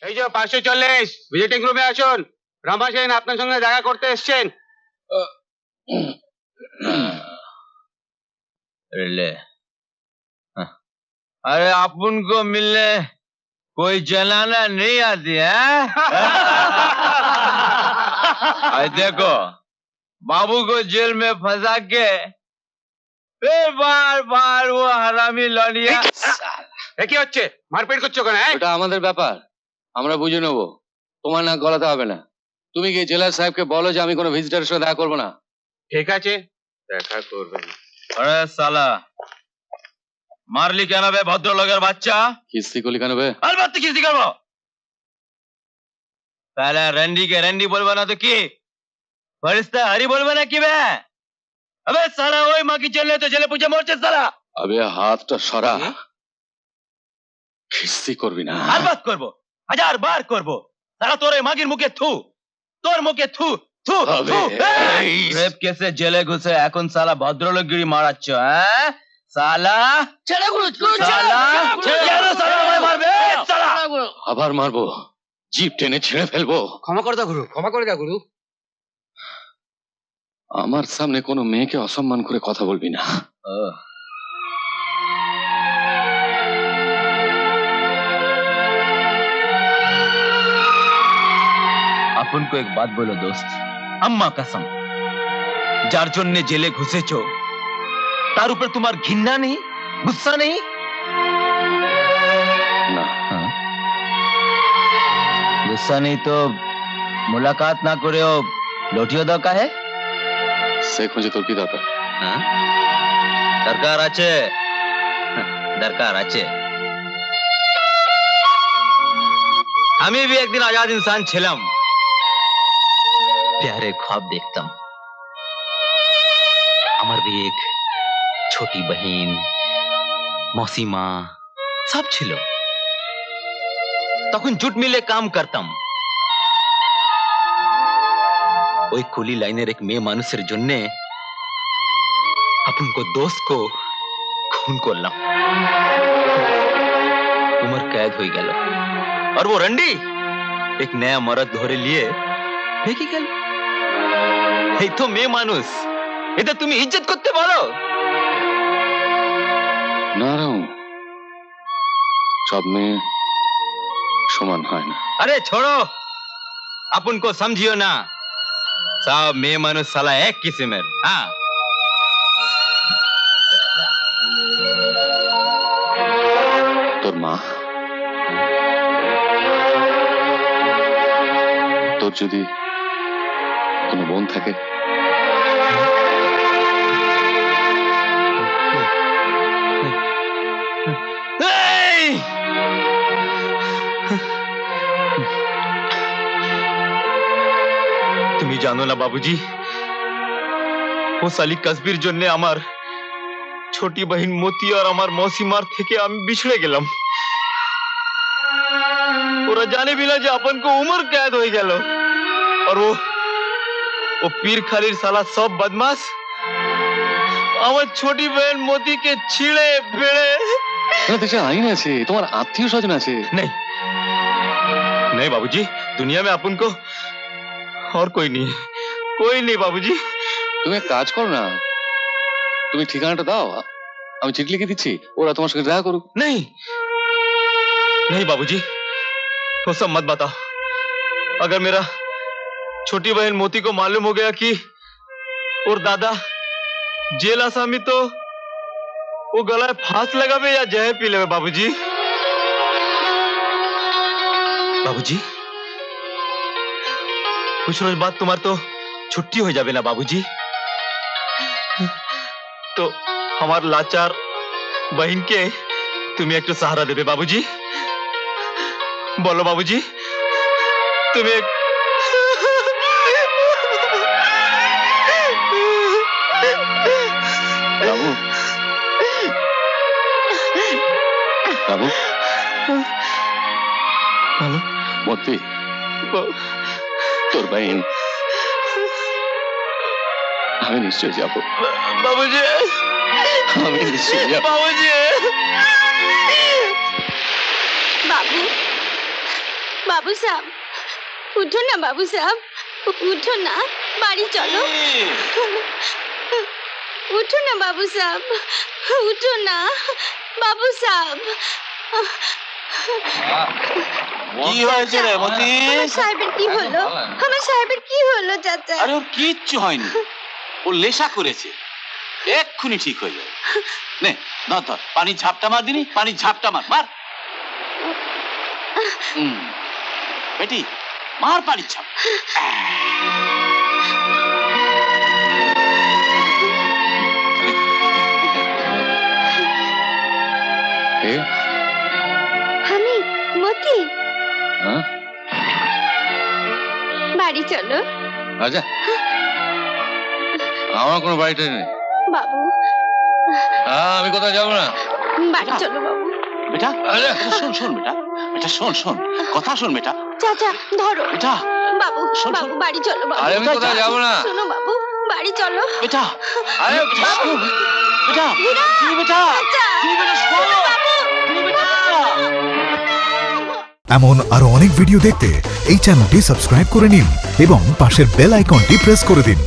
এই যে 540 ভিজিটিং রুমে আসুন। রমা সেন আপনার সঙ্গে দেখা করতে এসেছেন। अरे अपन को मिलने कोई जनाना नहीं आती है? देखो बाबू को जेल में फंसा के फिर बार बार वो हरामी लौंडिया। কি হচ্ছে? মারপিট করছো কেন? ওটা আমাদের ব্যাপার, আমরা বুঝে নেবো। তোমার না গলাতে হবে না। তুমি গিয়ে জেলার সাহেবকে বলো যে আমি কোনো ভিজিটারের সাথে দেখা করবো না। ঠিক আছে, দেখা করবেন। अरे साला मारली क्या ना बे भद्रलोकेर बाच्चा? কিস্তি কলি কেন বে? अलबत्त किस्ती करबो। पहले रंडी के रंडी बोलबो ना तो की फरिश्ता हरी बोलबो ना की बे? अबे साला ওই মাগি চলে তো ছেলে পুজো মরছে साला। আবে হাতটা সরা, কিস্তি করবি না। अलबत्त করব, হাজার বার করব। साला তোর এই মাগির মুখে থু, তোর মুখে থু থু থু। রেপ কেসে জেলে ঘুষে এখন साला ভদ্রলোকগিরি মারাচ্ছ, হ্যাঁ? साला ছেড়ে গুরু साला কেন साला আমায় মারবে? साला আবার মারবো, জিপ টেনে ছিঁড়ে ফেলবো। ক্ষমা করে দাও গুরু, ক্ষমা করে দাও গুরু। আমার সামনে কোনো মেয়েকে অসম্মান করে কথা বলবি না। अपन को एक बात बोलो दोस्त, अम्मा कसम, যার জন্য জেলে ঘুষেছো তার উপর তোমার ঘৃণা নেই, गुस्सा नहीं? না, गुस्सा नहीं तो मुलाकात ना करे हो लौटियो दो काहे? সে খুঁজে তোর কি দরকার? দরকার আছে, দরকার আছে। আমি भी एक दिन आजाद इंसान ছিলাম, प्यारे ख्वाब देखता। আমার भी एक छोटी बहन, मौसी माँ सब ছিল। তখন জুট মিলে কাম করতাম। ওই কুলি লাইনের এক মেয়ে মানুষের জন্য अपन को दोस्त को खून করলাম। उम्र कैद हो गया और वो रंडी एक नया मर्द धरे लिए देखी गल। এই তো মেয়ে মানুষ, এটা তুমি ইজ্জত করতে পারো? না রাও, সব মেয়ে সমান হয় না। अरे छोड़ो, अपन को समझियो ना, सब मेয়ে মানুষ साला एक किस्मेर। हाँ তোর মা, তোর যদি কোনো বোন থাকে তুমি জানো না বাবুজি, ও সালি কসবির জন্য আমার ছোটি বহিন মতি আর আমার মৌসিমার থেকে আমি বিছড়ে গেলাম। ওরা জানে भी ना যে अपन को उम्र कैद हो গেল। और वो पीर खालिर साला सब बदमाश আমার ছোটি বহিন মতিকে ছিঁড়ে বেড়ে। দেশে আইন আছে, তোমার আত্মীয় স্বজন আছে। नहीं नहीं बाबूजी, दुनिया में अपन को और कोई नहीं बाबूजी। তুমি এক কাজ করো না, তুমি ঠিকানাটা দাও, আমি চিঠি লিখে দিচ্ছি, ওরা তোমার সঙ্গে দেখা করুক। नहीं नहीं बाबूजी, वो सब मत बताओ। अगर मेरा छोटी बहन मोती को मालूम हो गया कि और दादा जेल आसामी तो वो गलाय फांस लगावे या जहर पी लेवे बाबूजी। बाबूजी कुछ रोज बाद तुम्हार तो छुट्टी हो जावे ना बाबूजी, तो हमार लाचार बहन के तुम्हें एक तो सहारा देवे बाबूजी। बोलो बाबूजी, तुम्हें বাবু, বাবু, बोलो মতি, তোর বহন, আমি নিশ্চয় যাবো। बाबूजी, আমি নিশ্চয় যাবো। बाबूजी। বাবু बाबू साहब उठो ना बाबू साहब उठो ना बाड़ी चलो उठो ना बाबू साहब उठो ना बाबू साहब কি হয়েছে রে মতি? আমার সাহেবের কি হলো আমার সাহেবের কি হলো চাচা আরে ওর কিচ্ছু হয়নি, ও লেশা করেছে, এক্ষুনি ঠিক হয়ে যাবে। নে ধর ধর, পানি ঝাপটা মার দিনি, পানি ঝাপটা মার মার। বেটি মার পানি ঝাপ। এ আমি মতি হ্যাঁ বাড়ি চলো আচ্ছা আমার কোনো বাড়িটা নেই। বাবু আমি কোথাও যাবো না। বাড়ি চলো বাবু বেটা আরে শোন শোন বেটা, বেটা শোন শোন, কথা শোন বেটা, চাচা ধরো বেটা বাবু শোন, বাবু বাড়ি চলো বাবু আরে আমি কোথাও যাবো না। শোনো বাবু বাড়ি চলো বেটা, আরে বেটা শোন, বেটা হীরা! তুমি বেটা, চাচা তুমি বেটা শোন, বাবু তুমি বেটা। এমন আরো অনেক ভিডিও দেখতে এই চ্যানেলটি সাবস্ক্রাইব করে নিন এবং পাশের বেল আইকনটি প্রেস করে দিন।